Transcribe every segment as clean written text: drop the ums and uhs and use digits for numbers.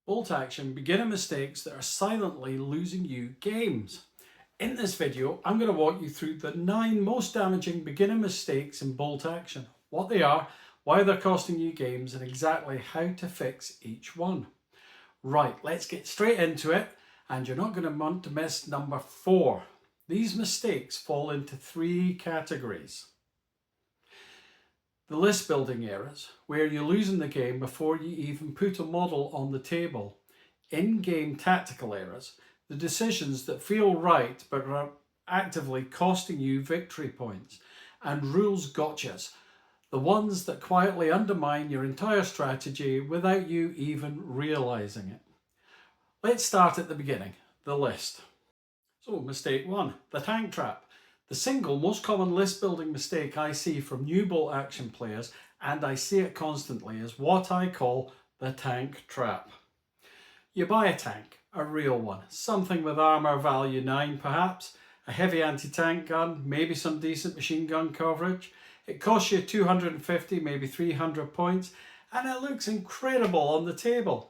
Bolt action beginner mistakes that are silently losing you games. In this video, I'm going to walk you through the 9 most damaging beginner mistakes in bolt action, what they are, why they're costing you games, and exactly how to fix each one. Right, let's get straight into it, and you're not going to want to miss number 4. These mistakes fall into 3 categories. The list building errors, where you're losing the game before you even put a model on the table. In-game tactical errors, the decisions that feel right but are actively costing you victory points. And rules gotchas, the ones that quietly undermine your entire strategy without you even realizing it. Let's start at the beginning, the list. So mistake 1, the tank trap. The single most common list building mistake I see from new bolt action players, and I see it constantly, is what I call the tank trap. You buy a tank, a real one, something with armour value 9 perhaps, a heavy anti-tank gun, maybe some decent machine gun coverage. It costs you 250, maybe 300 points, and it looks incredible on the table.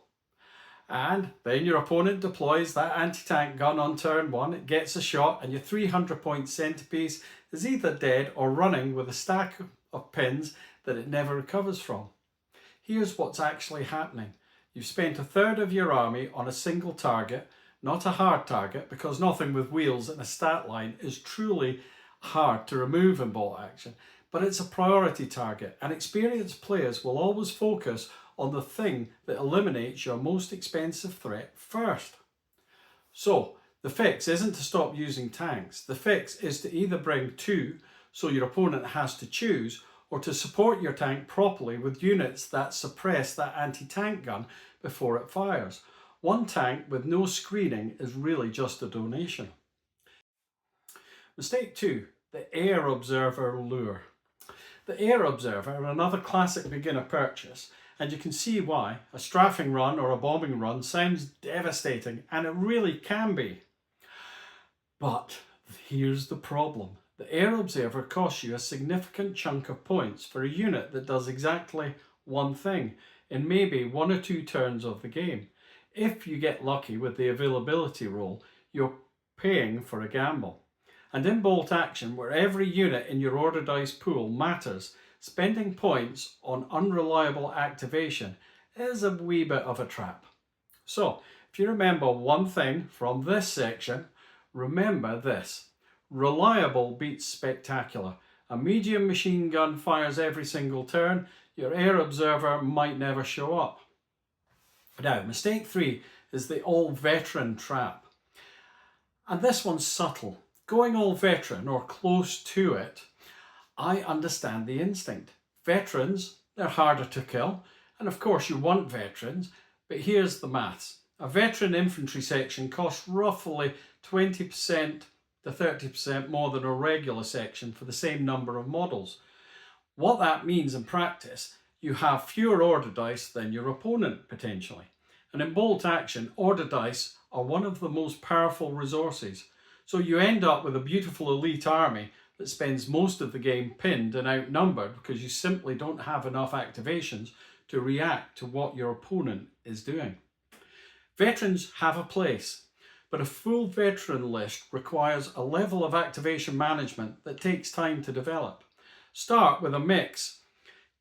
And then your opponent deploys that anti-tank gun on turn 1, it gets a shot, and your 300 point centerpiece is either dead or running with a stack of pins that it never recovers from. Here's what's actually happening. You've spent a third of your army on a single target, not a hard target, because nothing with wheels and a stat line is truly hard to remove in bolt action, but it's a priority target, and experienced players will always focus on the thing that eliminates your most expensive threat first. So the fix isn't to stop using tanks. The fix is to either bring 2, so your opponent has to choose, or to support your tank properly with units that suppress that anti-tank gun before it fires. One tank with no screening is really just a donation. Mistake 2, the air observer lure. The air observer, another classic beginner purchase, and you can see why. A strafing run or a bombing run sounds devastating, and it really can be. But here's the problem. The air observer costs you a significant chunk of points for a unit that does exactly one thing in maybe 1 or 2 turns of the game. If you get lucky with the availability roll, you're paying for a gamble. And in bolt action, where every unit in your order dice pool matters, spending points on unreliable activation is a wee bit of a trap. So, if you remember one thing from this section, remember this. Reliable beats spectacular. A medium machine gun fires every single turn. Your air observer might never show up. Now, mistake 3 is the all-veteran trap. And this one's subtle. Going all veteran or close to it, I understand the instinct. Veterans, they're harder to kill, and of course you want veterans, but here's the maths. A veteran infantry section costs roughly 20% to 30% more than a regular section for the same number of models. What that means in practice, you have fewer order dice than your opponent potentially. And in bolt action, order dice are one of the most powerful resources. So you end up with a beautiful elite army that spends most of the game pinned and outnumbered because you simply don't have enough activations to react to what your opponent is doing. Veterans have a place, but a full veteran list requires a level of activation management that takes time to develop. Start with a mix.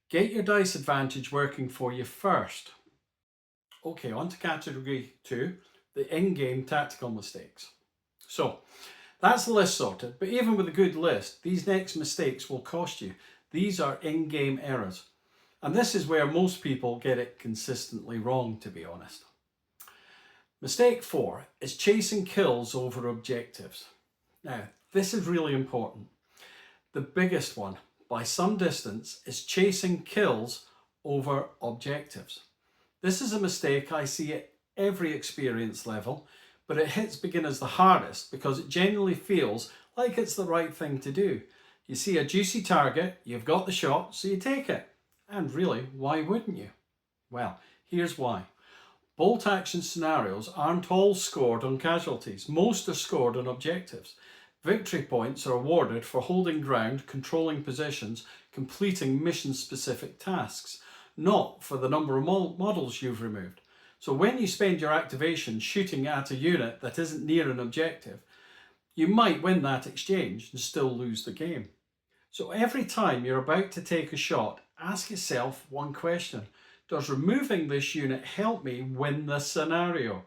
Get your dice advantage working for you first. Okay, on to category 2, the in-game tactical mistakes. So, that's the list sorted, but even with a good list, these next mistakes will cost you. These are in-game errors. And this is where most people get it consistently wrong, to be honest. Mistake 4 is chasing kills over objectives. Now, this is really important. The biggest one, by some distance, is chasing kills over objectives. This is a mistake I see at every experience level, but it hits beginners the hardest because it genuinely feels like it's the right thing to do. You see a juicy target, you've got the shot, so you take it. And really, why wouldn't you? Well, here's why. Bolt action scenarios aren't all scored on casualties. Most are scored on objectives. Victory points are awarded for holding ground, controlling positions, completing mission-specific tasks, not for the number of models you've removed. So when you spend your activation shooting at a unit that isn't near an objective, you might win that exchange and still lose the game. So every time you're about to take a shot, ask yourself one question. Does removing this unit help me win this scenario?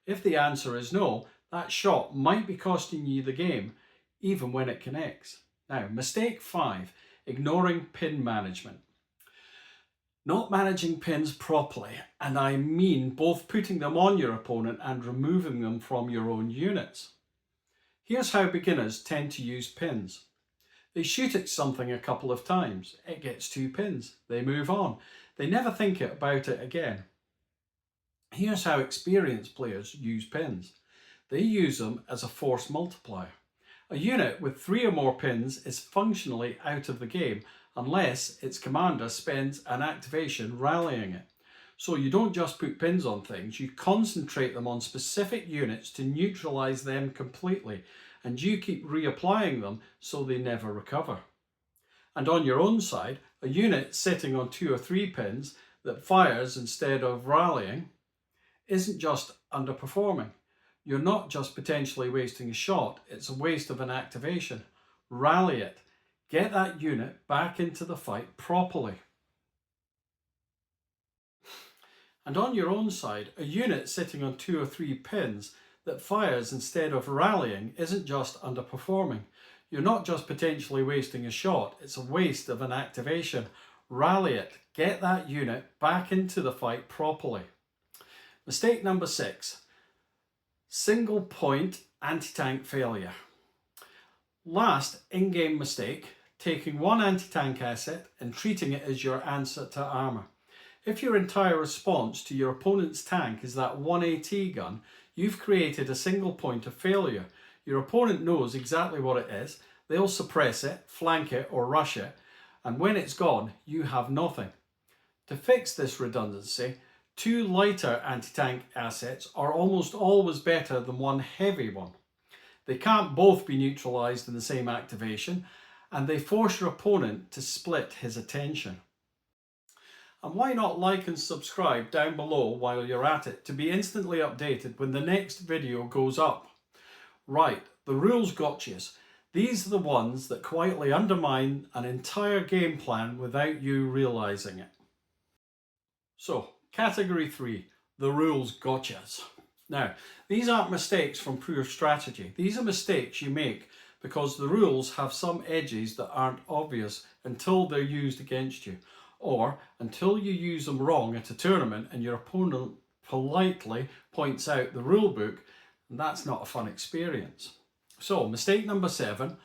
If the answer is no, that shot might be costing you the game, even when it connects. Now, mistake 5, ignoring pin management. Not managing pins properly, and I mean both putting them on your opponent and removing them from your own units. Here's how beginners tend to use pins. They shoot at something a couple of times, it gets 2 pins, they move on. They never think about it again. Here's how experienced players use pins. They use them as a force multiplier. A unit with 3 or more pins is functionally out of the game unless its commander spends an activation rallying it. So you don't just put pins on things, you concentrate them on specific units to neutralise them completely, and you keep reapplying them so they never recover. And on your own side, a unit sitting on 2 or 3 pins that fires instead of rallying isn't just underperforming. You're not just potentially wasting a shot, it's a waste of an activation. Rally it. Get that unit back into the fight properly. And on your own side, a unit sitting on 2 or 3 pins that fires instead of rallying isn't just underperforming. You're not just potentially wasting a shot, it's a waste of an activation. Rally it. Get that unit back into the fight properly. Mistake number 6. Single point anti-tank failure. Last in-game mistake, taking one anti-tank asset and treating it as your answer to armour. If your entire response to your opponent's tank is that one AT gun, you've created a single point of failure. Your opponent knows exactly what it is, they'll suppress it, flank it or rush it, and when it's gone, you have nothing. To fix this redundancy, 2 lighter anti-tank assets are almost always better than one heavy one. They can't both be neutralised in the same activation, and they force your opponent to split his attention. And why not like and subscribe down below while you're at it to be instantly updated when the next video goes up. Right, the rules gotchas. These are the ones that quietly undermine an entire game plan without you realising it. So, category 3, the rules gotchas. Now, these aren't mistakes from pure strategy. These are mistakes you make because the rules have some edges that aren't obvious until they're used against you, or until you use them wrong at a tournament and your opponent politely points out the rule book, and that's not a fun experience. So, mistake number 7,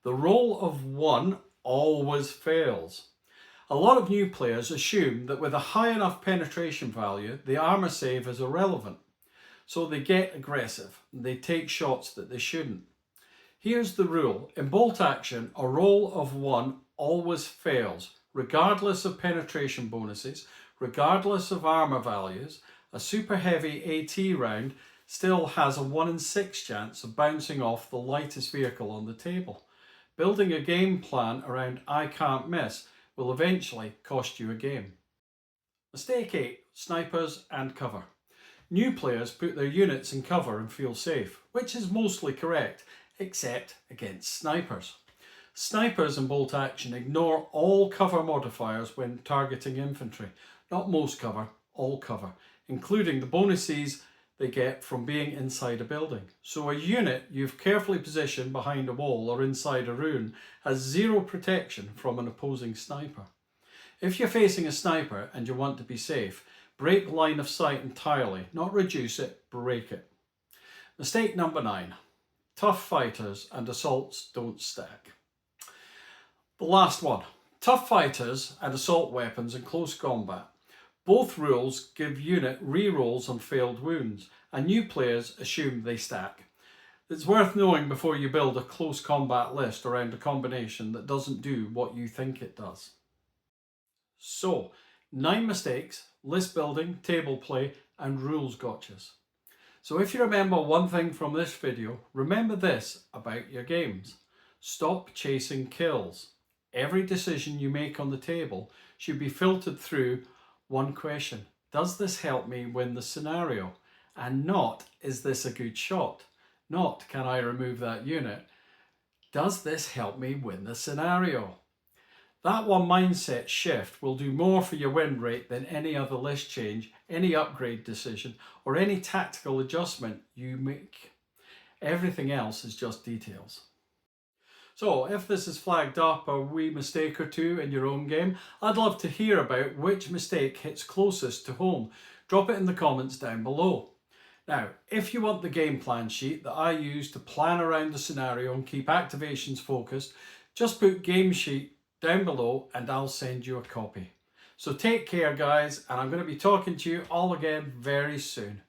the roll of 1 always fails. A lot of new players assume that with a high enough penetration value, the armour save is irrelevant. So they get aggressive and they take shots that they shouldn't. Here's the rule. In bolt action, a roll of 1 always fails, regardless of penetration bonuses, regardless of armour values. A super heavy AT round still has a 1 in 6 chance of bouncing off the lightest vehicle on the table. Building a game plan around I can't miss will eventually cost you a game. Mistake 8, snipers and cover. New players put their units in cover and feel safe, which is mostly correct, except against snipers. Snipers in bolt action ignore all cover modifiers when targeting infantry. Not most cover, all cover, including the bonuses they get from being inside a building. So a unit you've carefully positioned behind a wall or inside a ruin has 0 protection from an opposing sniper. If you're facing a sniper and you want to be safe, break line of sight entirely, not reduce it, break it. Mistake number 9. Tough fighters and assaults don't stack. The last one. Tough fighters and assault weapons in close combat. Both rules give unit rerolls on failed wounds, and new players assume they stack. It's worth knowing before you build a close combat list around a combination that doesn't do what you think it does. So, 9 mistakes, list building, table play, and rules gotchas. So if you remember one thing from this video, remember this about your games. Stop chasing kills. Every decision you make on the table should be filtered through one question. does this help me win the scenario? And not, is this a good shot? Not, can I remove that unit? Does this help me win the scenario? That one mindset shift will do more for your win rate than any other list change, any upgrade decision, or any tactical adjustment you make. Everything else is just details. So if this has flagged up a wee mistake or two in your own game, I'd love to hear about which mistake hits closest to home. Drop it in the comments down below. Now, if you want the game plan sheet that I use to plan around the scenario and keep activations focused, just put game sheet down below and I'll send you a copy. So take care guys, and I'm going to be talking to you all again very soon.